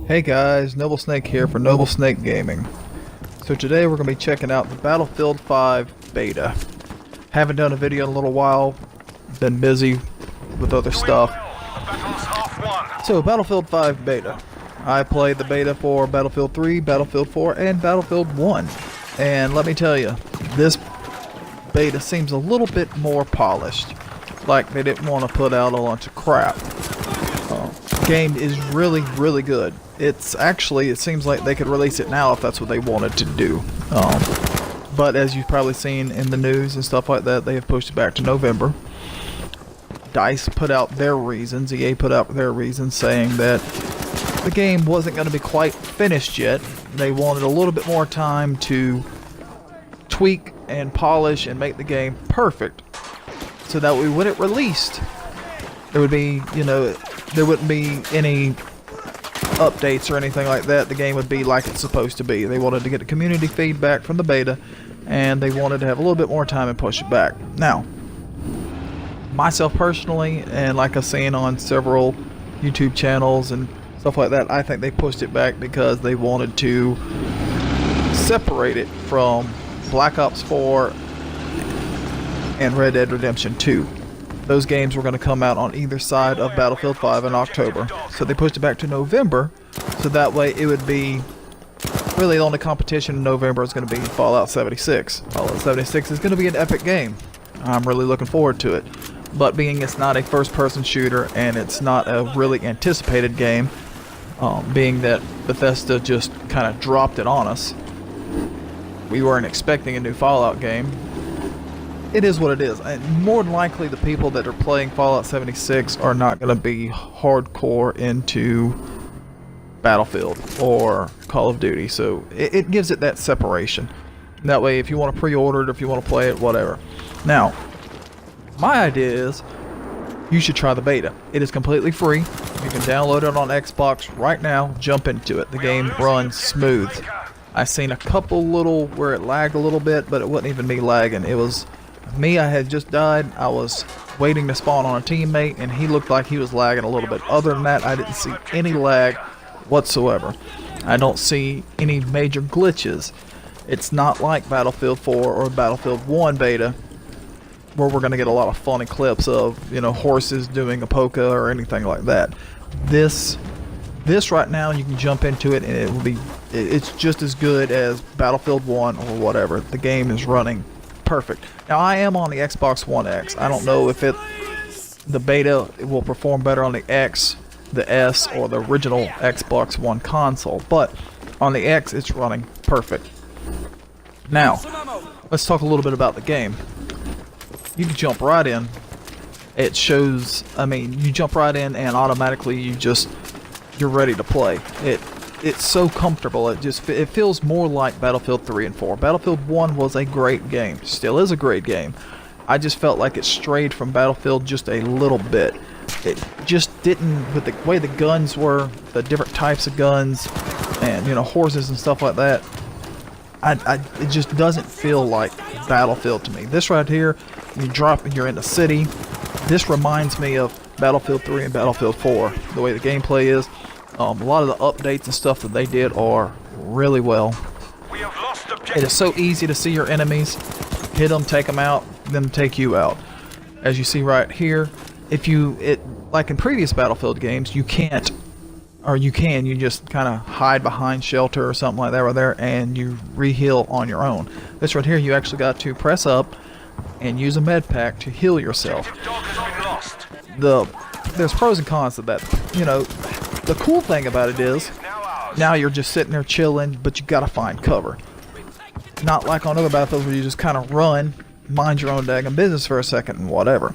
Hey guys, Noble Snake here for Noble Snake Gaming. So today we're going to be checking out the Battlefield 5 beta. Haven't done a video in a little while, been busy with other stuff. So Battlefield 5 beta. I played the beta for Battlefield 3, Battlefield 4, and Battlefield 1. And let me tell you, this beta seems a little bit more polished. Like they didn't want to put out a bunch of crap. Game is really good. It's actually, it seems like they could release it now if that's what they wanted to do. But as you've probably seen in the news and stuff like that, they have pushed it back to November. DICE put out their reasons, EA put out their reasons saying that the game wasn't going to be quite finished yet. They wanted a little bit more time to tweak and polish and make the game perfect. So that way when it released, there would be, there wouldn't be any updates or anything like that. The game would be like it's supposed to be. They wanted to get the community feedback from the beta, and they wanted to have a little bit more time and push it back. Now, myself personally, and like I've seen on several YouTube channels and stuff like that, I think they pushed it back because they wanted to separate it from Black Ops 4 and Red Dead Redemption 2. Those games were going to come out on either side of Battlefield 5 in October. So they pushed it back to November, so that way it would be really the only competition in November is going to be Fallout 76. Fallout 76 is going to be an epic game. I'm really looking forward to it. But being it's not a first-person shooter and it's not a really anticipated game, being that Bethesda just kind of dropped it on us, we weren't expecting a new Fallout game. It is what it is, and more than likely the people that are playing Fallout 76 are not going to be hardcore into Battlefield or Call of Duty, so it gives it that separation. That way if you want to pre-order it, if you want to play it, whatever. Now, my idea is you should try the beta. It is completely free. You can download it on Xbox right now, jump into it. The game runs smooth. I've seen a couple little where it lagged a little bit, but it wasn't even me lagging. It was me. I had just died. I was waiting to spawn on a teammate and he looked like he was lagging a little bit. Other than that, I didn't see any lag whatsoever. I don't see any major glitches. It's not like Battlefield 4 or Battlefield 1 beta where we're going to get a lot of funny clips of, horses doing a polka or anything like that. This right now, you can jump into it and it's just as good as Battlefield 1 or whatever. The game is running perfect. Now I am on the Xbox One X. I don't know if the beta will perform better on the X, the S, or the original Xbox One console, but on the X it's running perfect. Now, let's talk a little bit about the game. You can jump right in. It shows, you jump right in and automatically you're ready to play. It's so comfortable. It feels more like Battlefield 3 and 4. Battlefield 1 was a great game. Still is a great game. I just felt like it strayed from Battlefield just a little bit. It just didn't, with the way the guns were, the different types of guns, and horses and stuff like that. It just doesn't feel like Battlefield to me. This right here, you're in the city. This reminds me of Battlefield 3 and Battlefield 4. The way the gameplay is. A lot of the updates and stuff that they did are really well. It is so easy to see your enemies, hit them, take them out, then take you out. As you see right here, like in previous Battlefield games, you can't, or you can, you just kind of hide behind shelter or something like that right there, and you re-heal on your own. This right here, you actually got to press up and use a med pack to heal yourself. There's pros and cons to that. The cool thing about it is, now you're just sitting there chilling, but you gotta find cover. Not like on other battlefields where you just kind of run, mind your own daggone business for a second and whatever.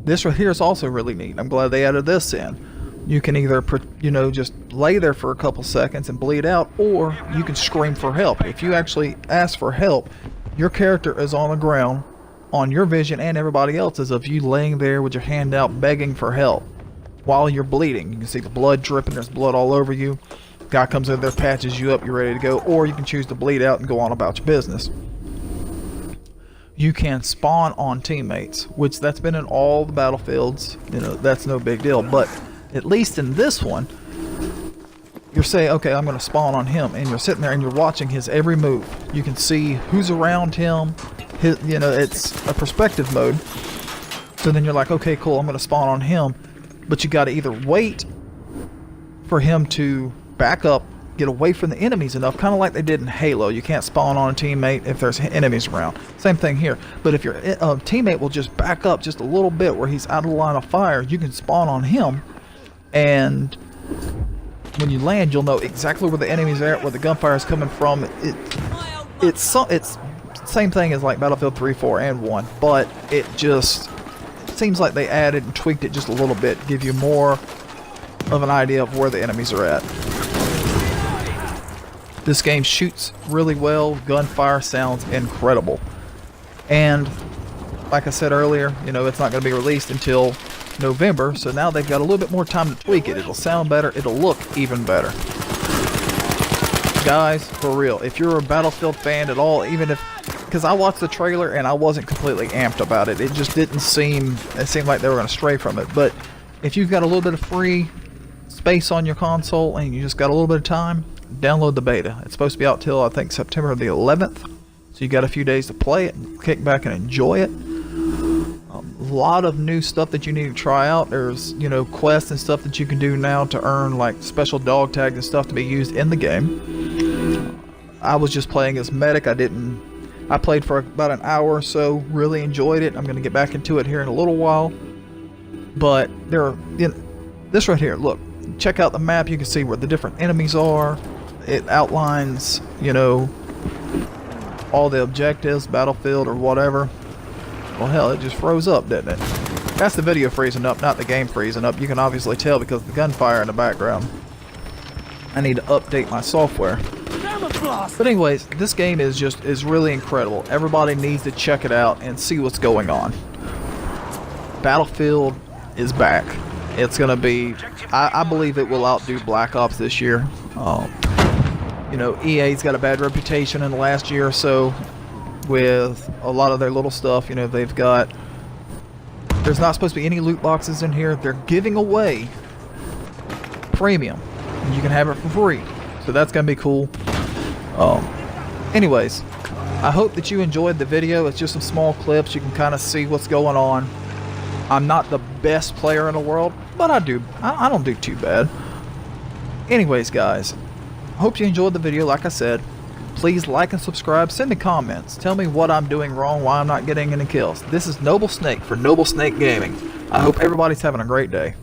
This right here is also really neat. I'm glad they added this in. You can either, just lay there for a couple seconds and bleed out, or you can scream for help. If you actually ask for help, your character is on the ground, on your vision and everybody else's, of you laying there with your hand out begging for help. While you're bleeding, you can see the blood dripping, there's blood all over you. Guy comes in there, patches you up, you're ready to go, or you can choose to bleed out and go on about your business. You can spawn on teammates, which that's been in all the battlefields, that's no big deal, but at least in this one, you're saying, okay, I'm going to spawn on him, and you're sitting there and you're watching his every move. You can see who's around him. You know, it's a perspective mode. So then you're like, okay, cool, I'm going to spawn on him. But you got to either wait for him to back up, get away from the enemies enough, kind of like they did in Halo. You can't spawn on a teammate if there's enemies around. Same thing here. But if your teammate will just back up just a little bit where he's out of the line of fire, you can spawn on him, and when you land, you'll know exactly where the enemies are at, where the gunfire is coming from. It's same thing as like Battlefield 3, 4, and 1, but it seems like they added and tweaked it just a little bit, give you more of an idea of where the enemies are at. This game shoots really well. Gunfire sounds incredible. And like I said earlier, you know, it's not going to be released until November, so now they've got a little bit more time to tweak it. It'll sound better. It'll look even better. Guys, for real, if you're a Battlefield fan at all, even if, because I watched the trailer and I wasn't completely amped about it. It just didn't seem, it seemed like they were going to stray from it. But if you've got a little bit of free space on your console and you just got a little bit of time, download the beta. It's supposed to be out till I think September the 11th, so you got a few days to play it and kick back and enjoy it. A lot of new stuff that you need to try out. There's, you know, quests and stuff that you can do now to earn like special dog tags and stuff to be used in the game. I was just playing as medic. I played for about an hour or so, really enjoyed it. I'm going to get back into it here in a little while. But there are, you know, this right here, look, check out the map. You can see where the different enemies are. It outlines, you know, all the objectives, battlefield or whatever. Well, hell, it just froze up, didn't it? That's the video freezing up, not the game freezing up. You can obviously tell because of the gunfire in the background. I need to update my software. But anyways, this game is really incredible. Everybody needs to check it out and see what's going on. Battlefield is back. It's gonna be, I believe it will outdo Black Ops this year. You know, EA's got a bad reputation in the last year or so with a lot of their little stuff. You know, there's not supposed to be any loot boxes in here. They're giving away premium. You can have it for free. So that's gonna be cool. Anyways, I hope that you enjoyed the video. It's just some small clips. You can kind of see what's going on. I'm not the best player in the world, but I don't do too bad. Anyways, guys, hope you enjoyed the video. Like I said, please like and subscribe. Send me comments. Tell me what I'm doing wrong, why I'm not getting any kills. This is Noble Snake for Noble Snake Gaming. I hope everybody's having a great day.